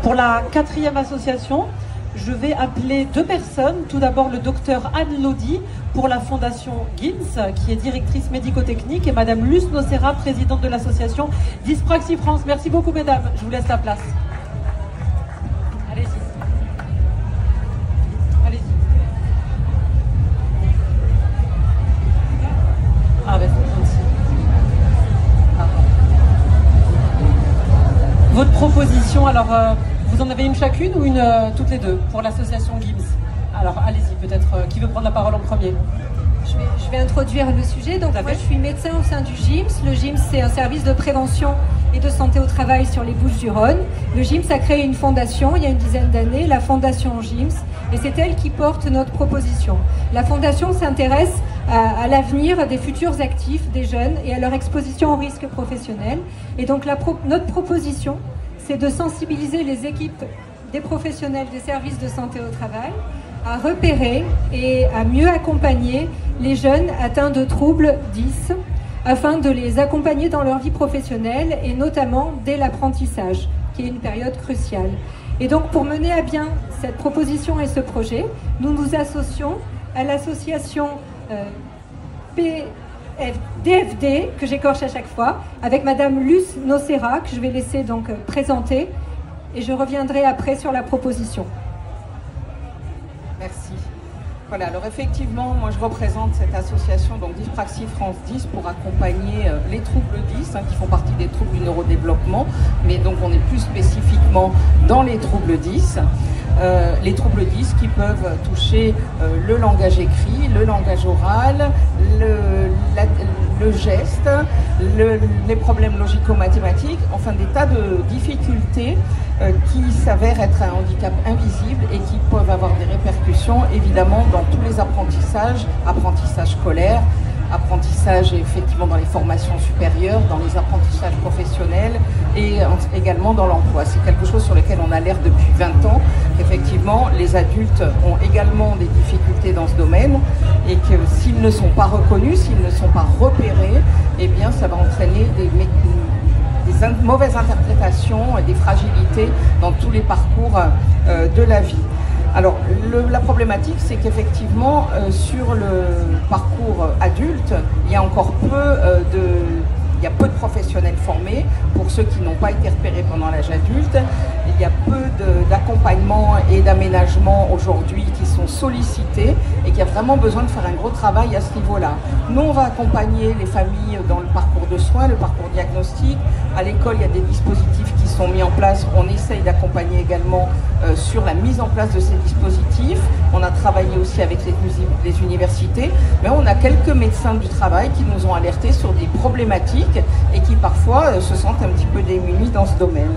Pour la 4e association, je vais appeler 2 personnes. Tout d'abord le docteur Anne Lodi pour la fondation GIMS, qui est directrice médico-technique, et madame Luce Nocera, présidente de l'association Dyspraxie France. Merci beaucoup mesdames, je vous laisse la place. Allez-y. Allez-y. Ah ben c'est gentil. Votre proposition, alors vous en avez une chacune ou une toutes les deux pour l'association GIMS? Alors allez-y, peut-être qui veut prendre la parole en premier? Je vais introduire le sujet. Donc moi je suis médecin au sein du GIMS. Le GIMS c'est un service de prévention et de santé au travail sur les Bouches-du-Rhône. Le GIMS a créé une fondation il y a une dizaine d'années, la fondation GIMS, et c'est elle qui porte notre proposition. La fondation s'intéresse à l'avenir des futurs actifs, des jeunes, et à leur exposition aux risques professionnels. Et donc notre proposition, c'est de sensibiliser les équipes des professionnels des services de santé au travail à repérer et à mieux accompagner les jeunes atteints de troubles 10 afin de les accompagner dans leur vie professionnelle et notamment dès l'apprentissage, qui est une période cruciale. Et donc pour mener à bien cette proposition et ce projet, nous nous associons à l'association DFD, que j'écorche à chaque fois, avec madame Luce Nocera, que je vais laisser donc présenter, et je reviendrai après sur la proposition. Merci. Voilà, alors effectivement, moi je représente cette association, donc Dyspraxie France 10, pour accompagner les troubles 10, qui font partie des troubles du neurodéveloppement, mais donc on est plus spécifiquement dans les troubles 10. Les troubles 10 qui peuvent toucher le langage écrit, le langage oral, le geste, les problèmes logico-mathématiques, enfin des tas de difficultés qui s'avèrent être un handicap invisible et qui peuvent avoir des répercussions évidemment dans tous les apprentissages, apprentissage scolaire, apprentissage effectivement dans les formations supérieures, dans les apprentissages professionnels et également dans l'emploi. C'est quelque chose sur lequel on alerte depuis 20 ans. Effectivement, les adultes ont également des difficultés dans ce domaine et que s'ils ne sont pas reconnus, s'ils ne sont pas repérés, eh bien ça va entraîner des mauvaises interprétations et des fragilités dans tous les parcours de la vie. Alors, la problématique, c'est qu'effectivement, sur le parcours adulte, il y a encore peu de professionnels formés pour ceux qui n'ont pas été repérés pendant l'âge adulte. Il y a peu d'accompagnement et d'aménagement aujourd'hui qui sont sollicités et qu'il y a vraiment besoin de faire un gros travail à ce niveau-là. Nous, on va accompagner les familles dans le parcours de soins, le parcours diagnostique. À l'école, il y a des dispositifs qui sont mis en place. On essaye d'accompagner également sur la mise en place de ces dispositifs. On a travaillé aussi avec les universités, mais on a quelques médecins du travail qui nous ont alertés sur des problématiques et qui parfois se sentent un petit peu démunis dans ce domaine.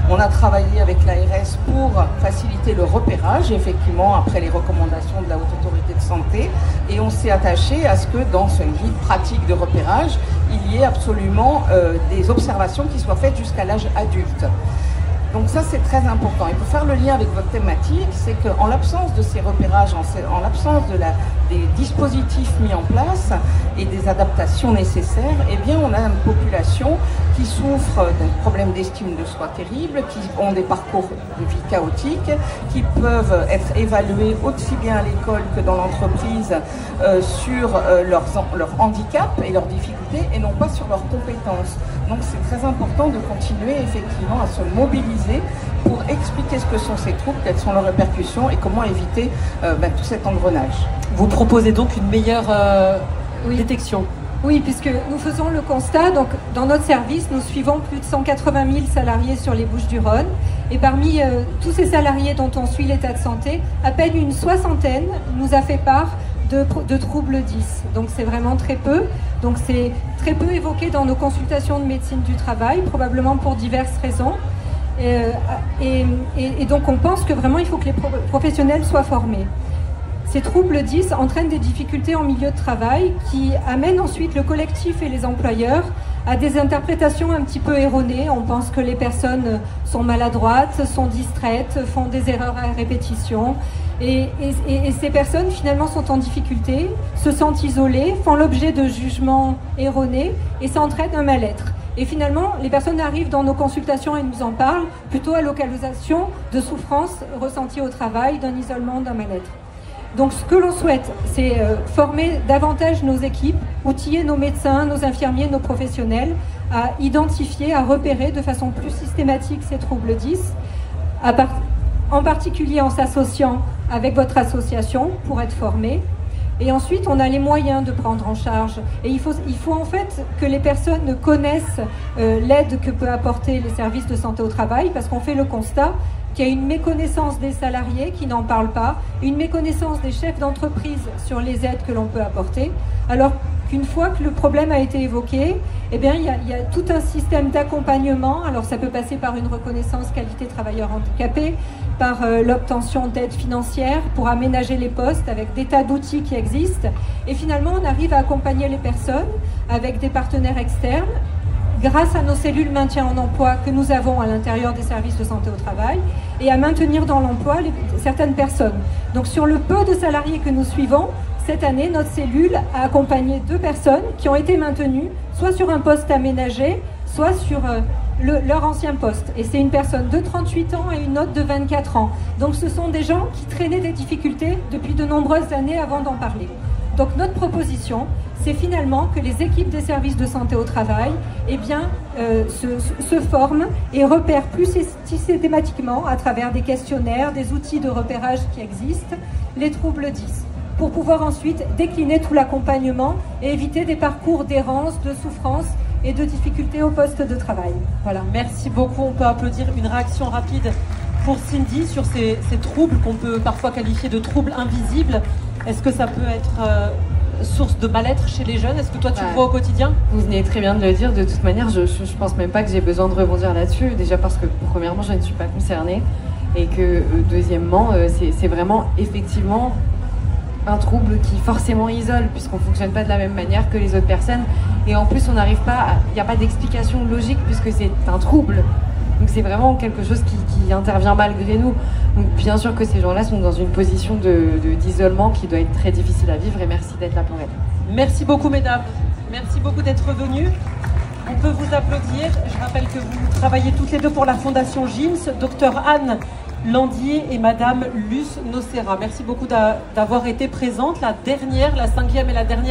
On a travaillé avec l'ARS pour faciliter le repérage, effectivement, après les recommandations de la Haute Autorité de Santé, et on s'est attaché à ce que dans une guide pratique de repérage, il y ait absolument des observations qui soient faites jusqu'à l'âge adulte. Donc ça, c'est très important. Et pour faire le lien avec votre thématique, c'est qu'en l'absence de ces repérages, en l'absence des dispositifs mis en place et des adaptations nécessaires, eh bien, on a une population qui souffre d'un problème d'estime de soi terrible, qui ont des parcours de vie chaotiques, qui peuvent être évalués aussi bien à l'école que dans l'entreprise sur leur handicap et leurs difficultés et non pas sur leurs compétences. Donc c'est très important de continuer effectivement à se mobiliser pour expliquer ce que sont ces troubles, quelles sont leurs répercussions et comment éviter tout cet engrenage. Vous proposez donc une meilleure détection? Oui, puisque nous faisons le constat, donc dans notre service, nous suivons plus de 180 000 salariés sur les Bouches-du-Rhône. Et parmi tous ces salariés dont on suit l'état de santé, à peine une soixantaine nous a fait part de troubles 10. Donc c'est vraiment très peu. Donc c'est très peu évoqué dans nos consultations de médecine du travail, probablement pour diverses raisons. Et donc on pense que vraiment il faut que les professionnels soient formés. Ces troubles 10 entraînent des difficultés en milieu de travail qui amènent ensuite le collectif et les employeurs à des interprétations un petit peu erronées. On pense que les personnes sont maladroites, sont distraites, font des erreurs à répétition. Et ces personnes finalement sont en difficulté, se sentent isolées, font l'objet de jugements erronés et s'entraînent un mal-être. Et finalement, les personnes arrivent dans nos consultations et nous en parlent plutôt à localisation de souffrances ressenties au travail, d'un isolement, d'un mal-être. Donc ce que l'on souhaite, c'est former davantage nos équipes, outiller nos médecins, nos infirmiers, nos professionnels à identifier, à repérer de façon plus systématique ces troubles 10, en particulier en s'associant avec votre association pour être formés. Et ensuite, on a les moyens de prendre en charge. Et il faut en fait que les personnes connaissent l'aide que peut apporter les services de santé au travail, parce qu'on fait le constat qu'il y a une méconnaissance des salariés qui n'en parlent pas, une méconnaissance des chefs d'entreprise sur les aides que l'on peut apporter, alors qu'une fois que le problème a été évoqué, eh bien, il y a tout un système d'accompagnement. Alors ça peut passer par une reconnaissance qualité travailleur handicapé, par l'obtention d'aides financières pour aménager les postes avec des tas d'outils qui existent. Et finalement, on arrive à accompagner les personnes avec des partenaires externes, grâce à nos cellules maintien en emploi que nous avons à l'intérieur des services de santé au travail, et à maintenir dans l'emploi certaines personnes. Donc sur le peu de salariés que nous suivons, cette année, notre cellule a accompagné 2 personnes qui ont été maintenues, soit sur un poste aménagé, soit sur leur ancien poste. Et c'est une personne de 38 ans et une autre de 24 ans. Donc ce sont des gens qui traînaient des difficultés depuis de nombreuses années avant d'en parler. Donc notre proposition, c'est finalement que les équipes des services de santé au travail se forment et repèrent plus systématiquement à travers des questionnaires, des outils de repérage qui existent, les troubles 10, pour pouvoir ensuite décliner tout l'accompagnement et éviter des parcours d'errance, de souffrance et de difficultés au poste de travail. Voilà. Merci beaucoup. On peut applaudir. Une réaction rapide pour Cindy sur ces troubles qu'on peut parfois qualifier de troubles invisibles. Est-ce que ça peut être source de mal-être chez les jeunes? Est-ce que toi tu le vois au quotidien? Vous venez très bien de le dire. De toute manière, je pense même pas que j'ai besoin de rebondir là-dessus. Déjà parce que premièrement, je ne suis pas concernée et que deuxièmement, c'est vraiment effectivement un trouble qui forcément isole, puisqu'on ne fonctionne pas de la même manière que les autres personnes. Et en plus, on n'arrive pas, il n'y a pas d'explication logique puisque c'est un trouble. Donc c'est vraiment quelque chose qui intervient malgré nous. Donc bien sûr que ces gens-là sont dans une position d'isolement qui doit être très difficile à vivre, et merci d'être là pour elles. Merci beaucoup mesdames, merci beaucoup d'être venues. On peut vous applaudir. Je rappelle que vous travaillez toutes les deux pour la Fondation GIMS, Dr Anne Landier et Madame Luce Nocera. Merci beaucoup d'avoir été présentes. La 5e et la dernière